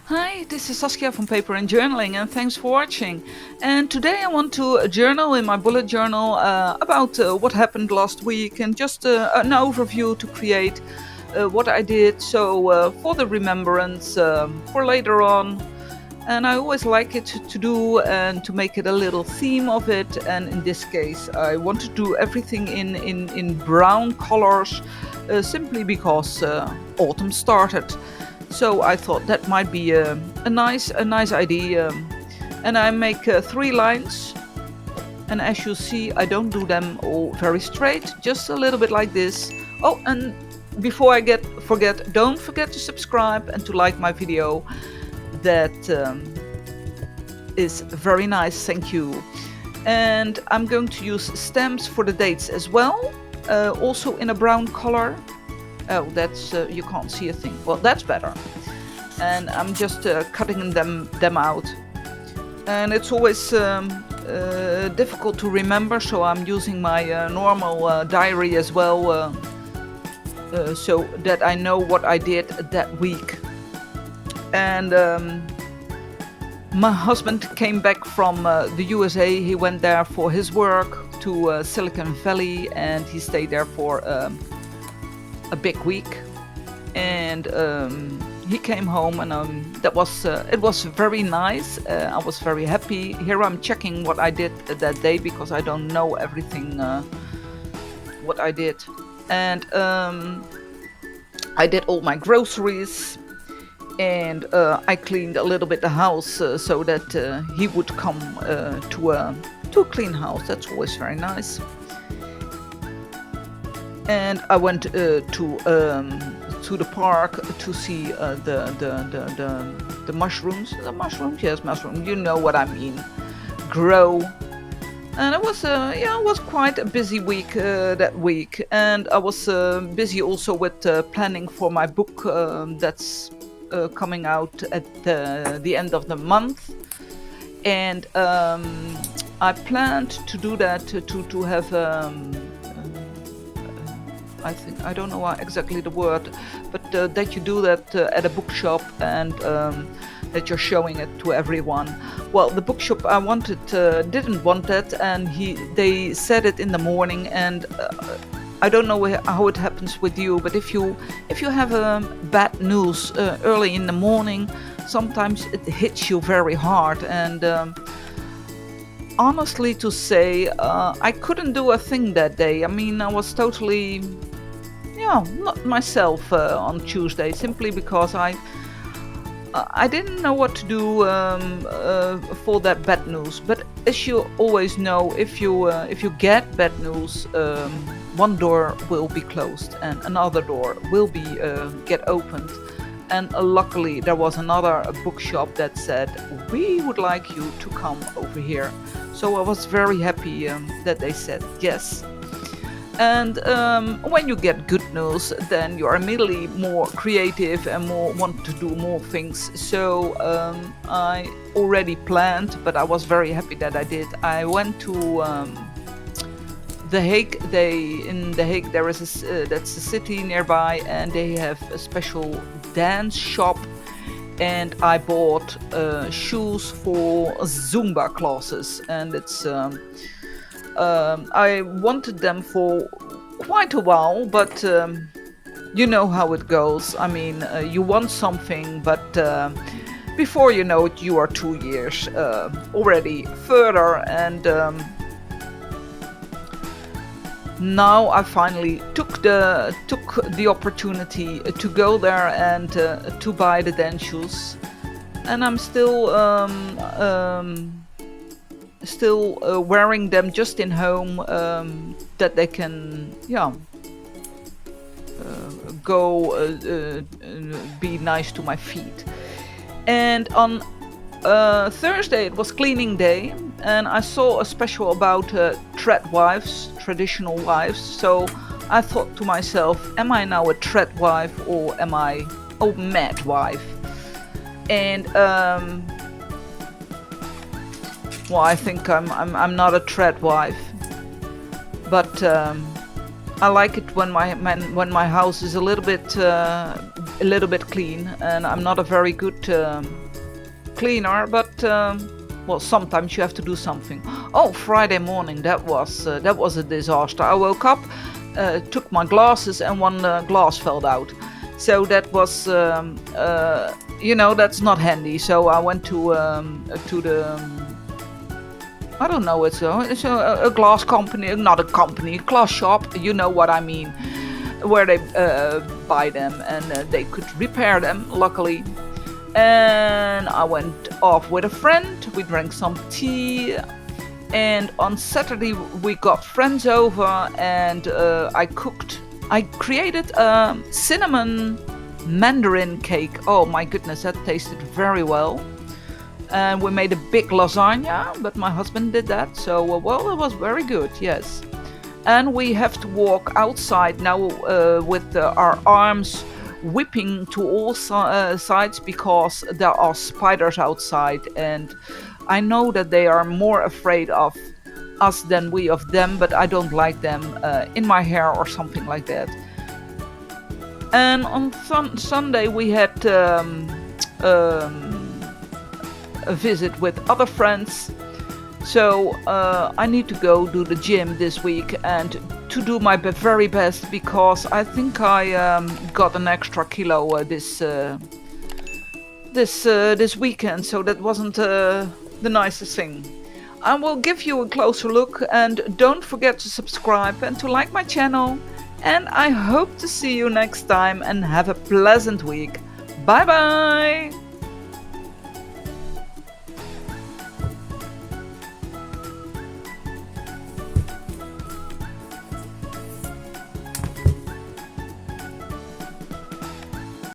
Hi, this is Saskia from Paper and Journaling, and thanks for watching. And today I want to journal in my bullet journal about what happened last week and just an overview to create what I did. So for the remembrance for later on. And I always like it to do and to make it a little theme of it. And in this case, I want to do everything in brown colors simply because autumn started. So I thought that might be a nice idea. And I make 3 lines. And as you see, I don't do them all very straight, just a little bit like this. Oh, and before I forget, don't forget to subscribe and to like my video. That is very nice, thank you. And I'm going to use stamps for the dates as well, also in a brown color. Oh, that's you can't see a thing. Well, that's better. And I'm just cutting them out. And it's always difficult to remember, so I'm using my normal diary as well, so that I know what I did that week. And my husband came back from the USA. He went there for his work to Silicon Valley, and he stayed there for a big week. And he came home, and it was very nice. I was very happy. Here I'm checking what I did that day because I don't know everything what I did. And I did all my groceries. And I cleaned a little bit the house so that he would come to a clean house. That's always very nice. And I went to the park to see the mushrooms. The mushrooms, yes, mushrooms. You know what I mean. Grow. And it was quite a busy week that week. And I was busy also with planning for my book that's coming out at the end of the month. And I planned to do that to have I don't know exactly the word, but that you do that at a bookshop and that you're showing it to everyone. Well, the bookshop I wanted didn't want that, and they said it in the morning. And I don't know how it happens with you, but if you have bad news early in the morning, sometimes it hits you very hard. And honestly to say, I couldn't do a thing that day. I mean, I was totally, not myself on Tuesday, simply because I didn't know what to do for that bad news. But as you always know, if you get bad news, one door will be closed and another door will be get opened. And luckily there was another bookshop that said, we would like you to come over here. So I was very happy that they said yes. And when you get good news, then you're immediately more creative and want to do more things. So I already planned, but I was very happy that I did. I went to The Hague. In The Hague there is that's a city nearby, and they have a special dance shop. And I bought shoes for Zumba classes, and it's I wanted them for quite a while, but you know how it goes. I mean, you want something, but before you know it, you are 2 years already further. And now I finally took the opportunity to go there and to buy the dance shoes. And I'm still wearing them just in home, that they can go be nice to my feet. And on Thursday it was cleaning day, and I saw a special about traditional wives. So I thought to myself, am I now a trad wife or am I a mad wife? And well, I think I'm not a trad wife, but I like it when my house is a little bit a little bit clean, and I'm not a very good cleaner, but well, sometimes you have to do something. Oh, Friday morning, that was a disaster. I woke up, took my glasses, and one glass fell out. So that was, that's not handy. So I went to the I don't know. It's a glass company, not a company, glass shop. You know what I mean, where they buy them, and they could repair them. Luckily. And I went off with a friend. We drank some tea, and on Saturday we got friends over, and I created a cinnamon mandarin cake. Oh my goodness, that tasted very well. And we made a big lasagna, but my husband did that, so well, it was very good. Yes. And we have to walk outside now with our arms whipping to all sides because there are spiders outside, and I know that they are more afraid of us than we of them, but I don't like them in my hair or something like that. And on Sunday we had a visit with other friends, so I need to go do the gym this week and to do my very best, because I think I got an extra kilo this weekend, so that wasn't the nicest thing. I will give you a closer look, and don't forget to subscribe and to like my channel, and I hope to see you next time, and have a pleasant week. Bye bye!